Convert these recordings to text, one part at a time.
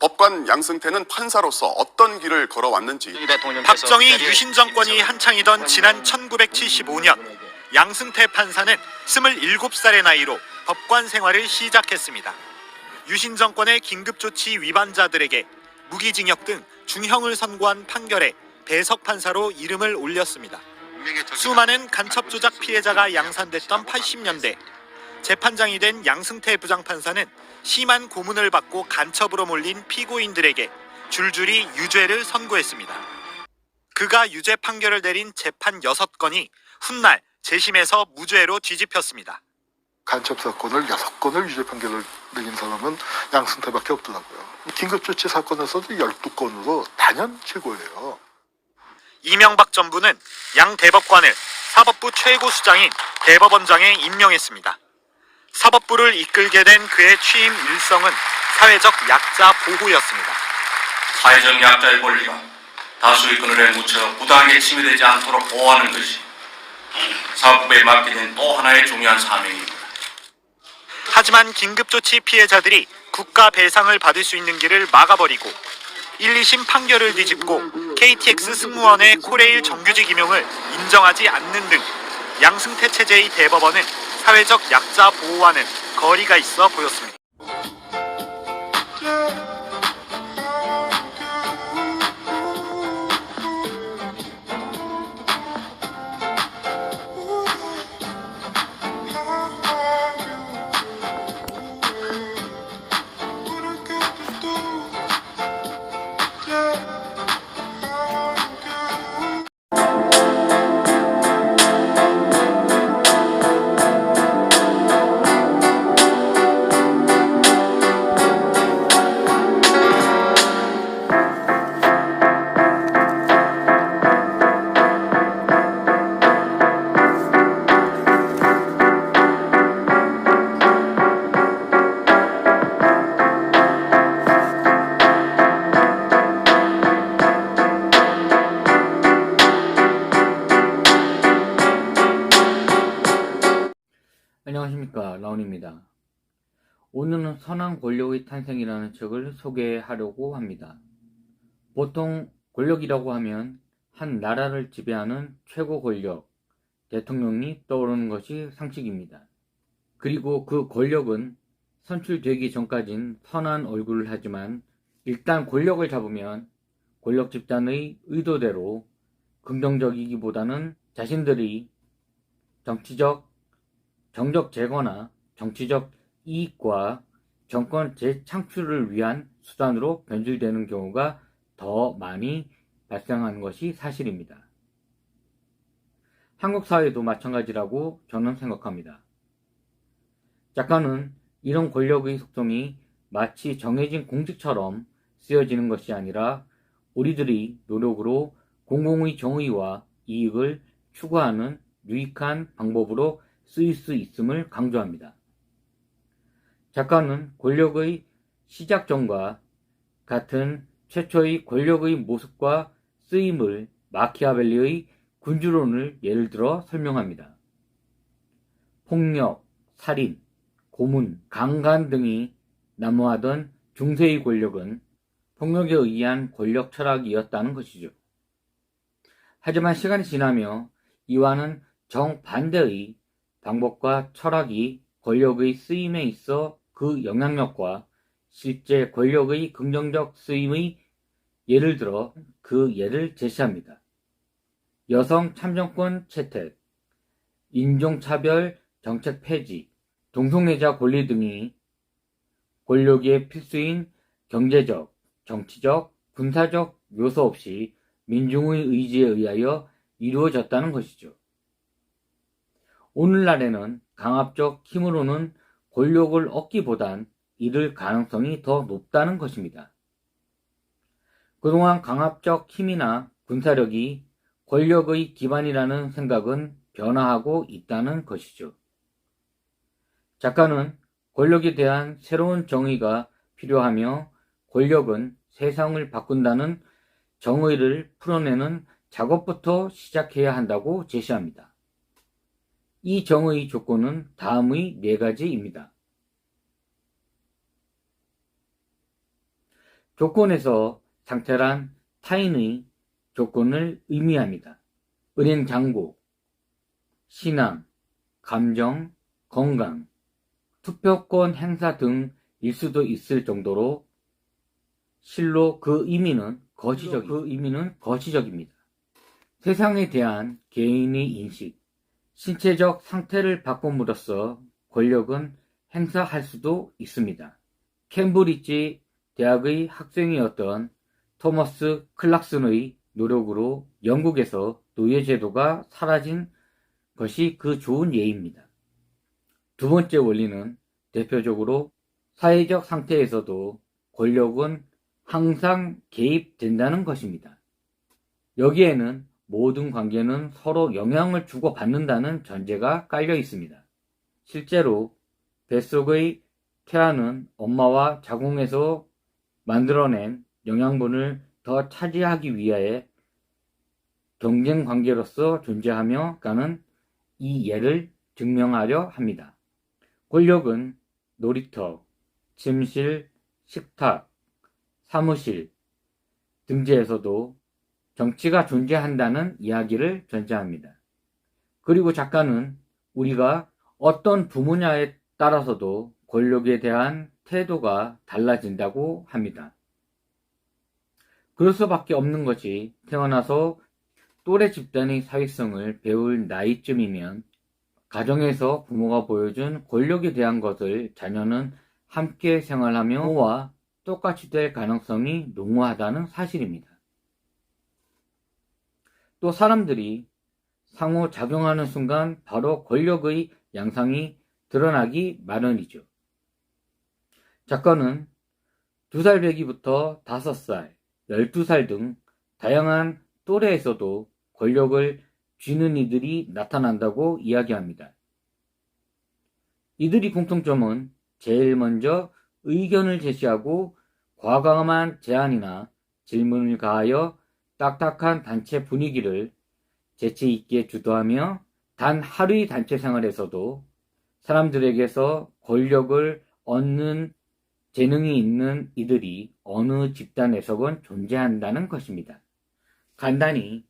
법관 양승태는 판사로서 어떤 길을 걸어왔는지. 박정희 유신 정권이 한창이던 지난 1975년 양승태 판사는 27살의 나이로 법관 생활을 시작했습니다. 유신 정권의 긴급조치 위반자들에게 무기징역 등 중형을 선고한 판결에 배석 판사로 이름을 올렸습니다. 수많은 간첩 조작 피해자가 양산됐던 80년대 재판장이 된 양승태 부장판사는 심한 고문을 받고 간첩으로 몰린 피고인들에게 줄줄이 유죄를 선고했습니다. 그가 유죄 판결을 내린 재판 6건이 훗날 재심에서 무죄로 뒤집혔습니다. 간첩 사건을 6건을 유죄 판결을 내린 사람은 양승태밖에 없더라고요. 긴급조치 사건에서도 12건으로 단연 최고예요. 이명박 정부는 양 대법관을 사법부 최고수장인 대법원장에 임명했습니다. 사법부를 이끌게 된 그의 취임 일성은 사회적 약자 보호였습니다. 사회적 약자의 권리가 다수의 그늘에 묻혀 부당하게 침해되지 않도록 보호하는 것이 사법부에 맡겨진 또 하나의 중요한 사명입니다. 하지만 긴급조치 피해자들이 국가 배상을 받을 수 있는 길을 막아버리고 1, 2심 판결을 뒤집고 KTX 승무원의 코레일 정규직 임용을 인정하지 않는 등 양승태 체제의 대법원은 사회적 약자 보호와는 거리가 있어 보였습니다. 안녕하십니까, 라온입니다. 오늘은 선한 권력의 탄생이라는 책을 소개하려고 합니다. 보통 권력이라고 하면 한 나라를 지배하는 최고 권력, 대통령이 떠오르는 것이 상식입니다. 그리고 그 권력은 선출되기 전까진 선한 얼굴을 하지만 일단 권력을 잡으면 권력 집단의 의도대로 긍정적이기보다는 자신들이 정적 제거나 정치적 이익과 정권 재창출을 위한 수단으로 변질되는 경우가 더 많이 발생하는 것이 사실입니다. 한국 사회도 마찬가지라고 저는 생각합니다. 작가는 이런 권력의 속성이 마치 정해진 공직처럼 쓰여지는 것이 아니라 우리들이 노력으로 공공의 정의와 이익을 추구하는 유익한 방법으로 쓰일 수 있음을 강조합니다. 작가는 권력의 시작점과 같은 최초의 권력의 모습과 쓰임을 마키아벨리의 군주론을 예를 들어 설명합니다. 폭력, 살인, 고문, 강간 등이 난무하던 중세의 권력은 폭력에 의한 권력 철학이었다는 것이죠. 하지만 시간이 지나며 이와는 정반대의 방법과 철학이 권력의 쓰임에 있어 그 영향력과 실제 권력의 긍정적 쓰임의 예를 들어 그 예를 제시합니다. 여성 참정권 채택, 인종차별 정책 폐지, 동성애자 권리 등이 권력의 필수인 경제적, 정치적, 군사적 요소 없이 민중의 의지에 의하여 이루어졌다는 것이죠. 오늘날에는 강압적 힘으로는 권력을 얻기보단 잃을 가능성이 더 높다는 것입니다. 그동안 강압적 힘이나 군사력이 권력의 기반이라는 생각은 변화하고 있다는 것이죠. 작가는 권력에 대한 새로운 정의가 필요하며 권력은 세상을 바꾼다는 정의를 풀어내는 작업부터 시작해야 한다고 제시합니다. 이 정의의 조건은 다음의 4가지입니다. 조건에서 상태란 타인의 조건을 의미합니다. 은행 잔고, 신앙, 감정, 건강, 투표권 행사 등일 수도 있을 정도로 실로 그 의미는 거시적입니다. 세상에 대한 개인의 인식, 신체적 상태를 바꿈으로써 권력은 행사할 수도 있습니다. 캠브리지 대학의 학생이었던 토머스 클락슨의 노력으로 영국에서 노예제도가 사라진 것이 그 좋은 예입니다. 두 번째 원리는 대표적으로 사회적 상태에서도 권력은 항상 개입된다는 것입니다. 여기에는 모든 관계는 서로 영향을 주고받는다는 전제가 깔려 있습니다. 실제로 뱃속의 태아는 엄마와 자궁에서 만들어낸 영양분을 더 차지하기 위해 경쟁 관계로서 존재하며 가는 이 예를 증명하려 합니다. 권력은 놀이터, 침실, 식탁, 사무실 등지에서도 정치가 존재한다는 이야기를 전제합니다. 그리고 작가는 우리가 어떤 부모냐에 따라서도 권력에 대한 태도가 달라진다고 합니다. 그럴 수밖에 없는 것이 태어나서 또래 집단의 사회성을 배울 나이쯤이면 가정에서 부모가 보여준 권력에 대한 것을 자녀는 함께 생활하며 부모와 똑같이 될 가능성이 농후하다는 사실입니다. 또 사람들이 상호작용하는 순간 바로 권력의 양상이 드러나기 마련이죠. 작가는 2살 배기부터 5살, 12살 등 다양한 또래에서도 권력을 쥐는 이들이 나타난다고 이야기합니다. 이들이 공통점은 제일 먼저 의견을 제시하고 과감한 제안이나 질문을 가하여 딱딱한 단체 분위기를 재치 있게 주도하며 단 하루의 단체 생활에서도 사람들에게서 권력을 얻는 재능이 있는 이들이 어느 집단에서건 존재한다는 것입니다. 간단히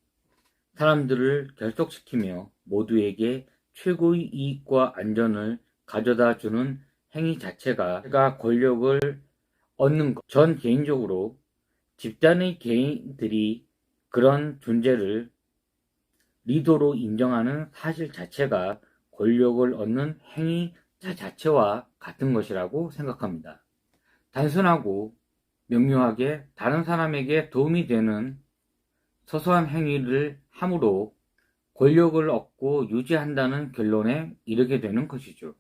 사람들을 결속시키며 모두에게 최고의 이익과 안전을 가져다 주는 행위 자체가 권력을 얻는 것. 전 개인적으로 집단의 개인들이 그런 존재를 리더로 인정하는 사실 자체가 권력을 얻는 행위 자체와 같은 것이라고 생각합니다. 단순하고 명료하게 다른 사람에게 도움이 되는 소소한 행위를 함으로 권력을 얻고 유지한다는 결론에 이르게 되는 것이죠.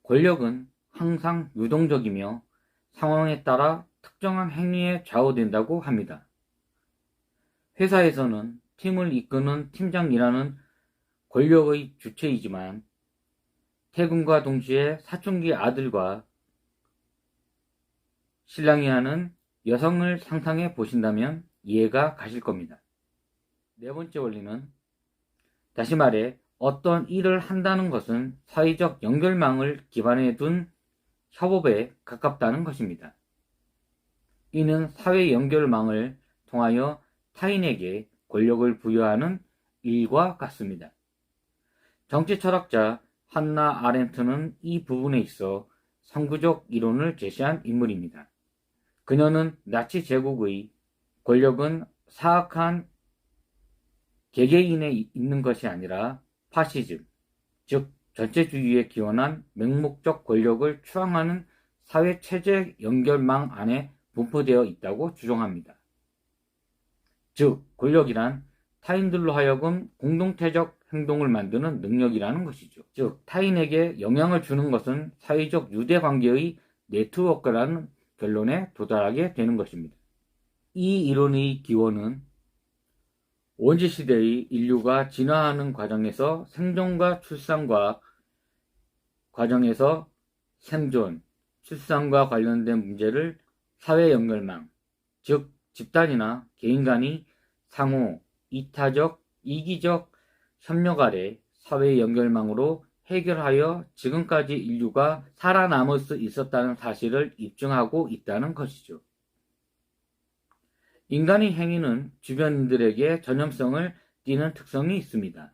권력은 항상 유동적이며 상황에 따라 특정한 행위에 좌우된다고 합니다. 회사에서는 팀을 이끄는 팀장이라는 권력의 주체이지만 퇴근과 동시에 사춘기 아들과 신랑이 하는 여성을 상상해 보신다면 이해가 가실 겁니다. 네 번째 원리는 다시 말해 어떤 일을 한다는 것은 사회적 연결망을 기반에 둔 협업에 가깝다는 것입니다. 이는 사회 연결망을 통하여 타인에게 권력을 부여하는 일과 같습니다. 정치 철학자 한나 아렌트는 이 부분에 있어 선구적 이론을 제시한 인물입니다. 그녀는 나치 제국의 권력은 사악한 개개인에 있는 것이 아니라 파시즘, 즉 전체주의에 기원한 맹목적 권력을 추앙하는 사회체제 연결망 안에 분포되어 있다고 주장합니다. 즉 권력이란 타인들로 하여금 공동체적 행동을 만드는 능력이라는 것이죠. 즉 타인에게 영향을 주는 것은 사회적 유대관계의 네트워크라는 결론에 도달하게 되는 것입니다. 이 이론의 기원은 원시시대의 인류가 진화하는 과정에서 생존과 출산과 과정에서 생존, 출산과 관련된 문제를 사회 연결망, 즉 집단이나 개인 간이 상호, 이타적, 이기적 협력 아래 사회 연결망으로 해결하여 지금까지 인류가 살아남을 수 있었다는 사실을 입증하고 있다는 것이죠. 인간의 행위는 주변인들에게 전염성을 띠는 특성이 있습니다.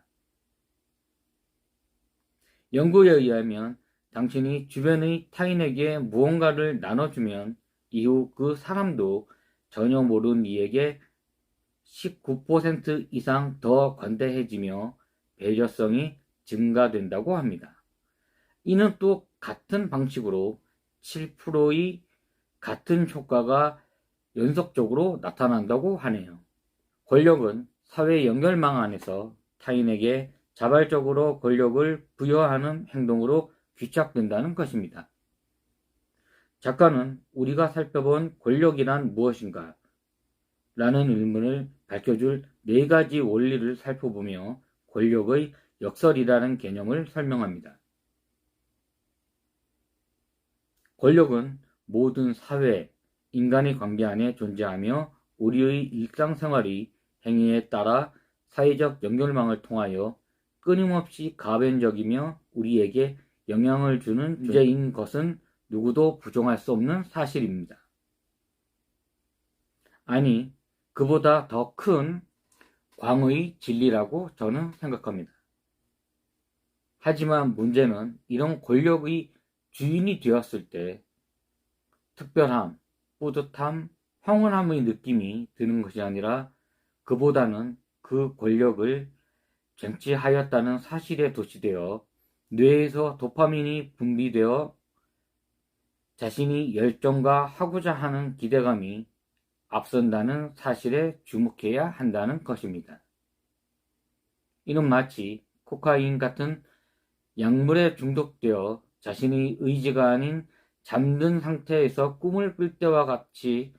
연구에 의하면 당신이 주변의 타인에게 무언가를 나눠주면 이후 그 사람도 전혀 모르는 이에게 19% 이상 더 관대해지며 배려성이 증가된다고 합니다. 이는 또 같은 방식으로 7%의 같은 효과가 연속적으로 나타난다고 하네요. 권력은 사회 연결망 안에서 타인에게 자발적으로 권력을 부여하는 행동으로 귀착된다는 것입니다. 작가는 우리가 살펴본 권력이란 무엇인가? 라는 의문을 밝혀줄 4가지 원리를 살펴보며 권력의 역설이라는 개념을 설명합니다. 권력은 모든 사회, 인간의 관계 안에 존재하며 우리의 일상생활의 행위에 따라 사회적 연결망을 통하여 끊임없이 가변적이며 우리에게 영향을 주는 존재인 것은 누구도 부정할 수 없는 사실입니다. 아니, 그보다 더 큰 광의 진리라고 저는 생각합니다. 하지만 문제는 이런 권력의 주인이 되었을 때 특별함, 뿌듯함, 평온함의 느낌이 드는 것이 아니라 그보다는 그 권력을 쟁취하였다는 사실에 도취되어 뇌에서 도파민이 분비되어 자신이 열정과 하고자 하는 기대감이 앞선다는 사실에 주목해야 한다는 것입니다. 이는 마치 코카인 같은 약물에 중독되어 자신의 의지가 아닌 잠든 상태에서 꿈을 꿀 때와 같이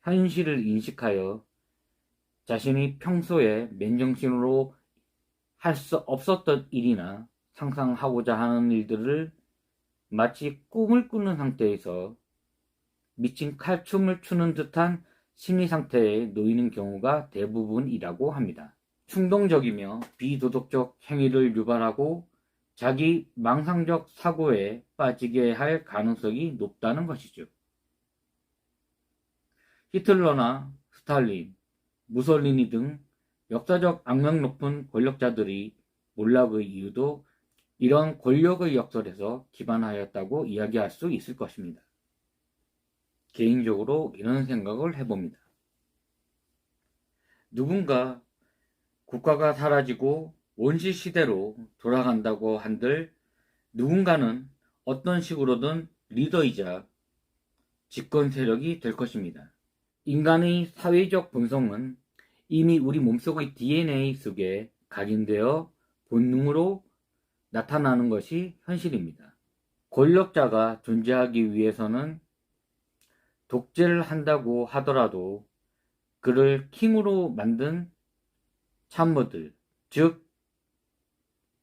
현실을 인식하여 자신이 평소에 맨정신으로 할 수 없었던 일이나 상상하고자 하는 일들을 마치 꿈을 꾸는 상태에서 미친 칼춤을 추는 듯한 심리 상태에 놓이는 경우가 대부분이라고 합니다. 충동적이며 비도덕적 행위를 유발하고 자기 망상적 사고에 빠지게 할 가능성이 높다는 것이죠. 히틀러나 스탈린, 무솔리니 등 역사적 악명 높은 권력자들이 몰락의 이유도 이런 권력의 역설에서 기반하였다고 이야기할 수 있을 것입니다. 개인적으로 이런 생각을 해봅니다. 누군가 국가가 사라지고 원시 시대로 돌아간다고 한들 누군가는 어떤 식으로든 리더이자 집권 세력이 될 것입니다. 인간의 사회적 본성은 이미 우리 몸속의 DNA 속에 각인되어 본능으로 나타나는 것이 현실입니다. 권력자가 존재하기 위해서는 독재를 한다고 하더라도 그를 킹으로 만든 참모들, 즉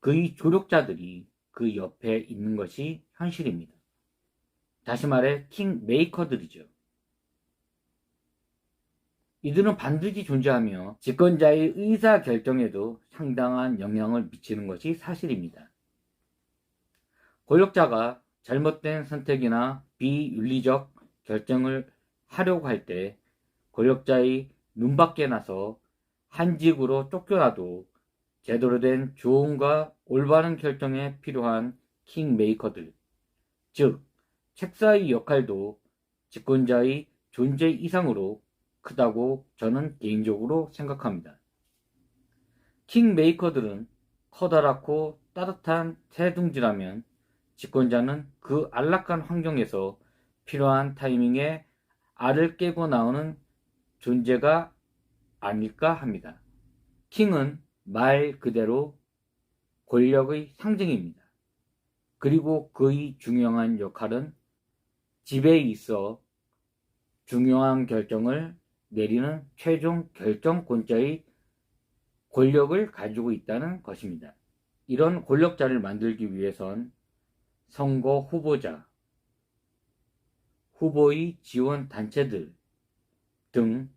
그의 조력자들이 그 옆에 있는 것이 현실입니다. 다시 말해 킹 메이커들이죠. 이들은 반드시 존재하며 집권자의 의사 결정에도 상당한 영향을 미치는 것이 사실입니다. 권력자가 잘못된 선택이나 비윤리적 결정을 하려고 할 때 권력자의 눈밖에 나서 한직으로 쫓겨나도 제대로 된 조언과 올바른 결정에 필요한 킹메이커들, 즉 책사의 역할도 집권자의 존재 이상으로 크다고 저는 개인적으로 생각합니다. 킹메이커들은 커다랗고 따뜻한 새둥지라면 집권자는 그 안락한 환경에서 필요한 타이밍에 알을 깨고 나오는 존재가 아닐까 합니다. 킹은 말 그대로 권력의 상징입니다. 그리고 그의 중요한 역할은 집에 있어 중요한 결정을 내리는 최종 결정권자의 권력을 가지고 있다는 것입니다. 이런 권력자를 만들기 위해선 선거 후보자, 후보의 지원 단체들 등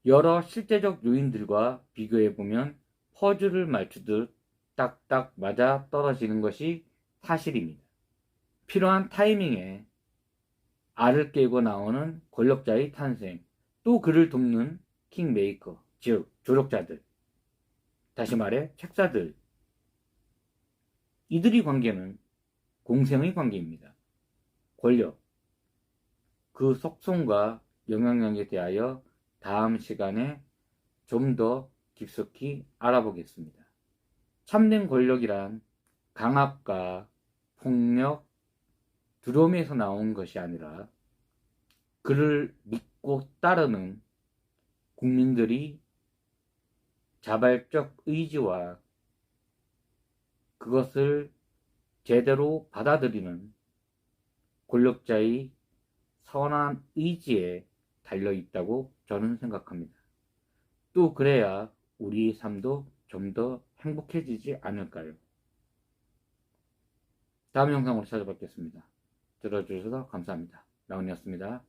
여러 실제적 요인들과 비교해보면 퍼즐을 맞추듯 딱딱 맞아 떨어지는 것이 사실입니다. 필요한 타이밍에 알을 깨고 나오는 권력자의 탄생, 또 그를 돕는 킹메이커, 즉 조력자들, 다시 말해 책사들, 이들의 관계는 공생의 관계입니다. 권력, 그 속성과 영향력에 대하여 다음 시간에 좀 더 깊숙이 알아보겠습니다. 참된 권력이란 강압과 폭력, 두려움에서 나온 것이 아니라 그를 믿고 따르는 국민들이 자발적 의지와 그것을 제대로 받아들이는 권력자의 선한 의지에 달려 있다고 저는 생각합니다. 또 그래야 우리 삶도 좀 더 행복해지지 않을까요? 다음 영상으로 찾아뵙겠습니다. 들어주셔서 감사합니다. 라온이었습니다.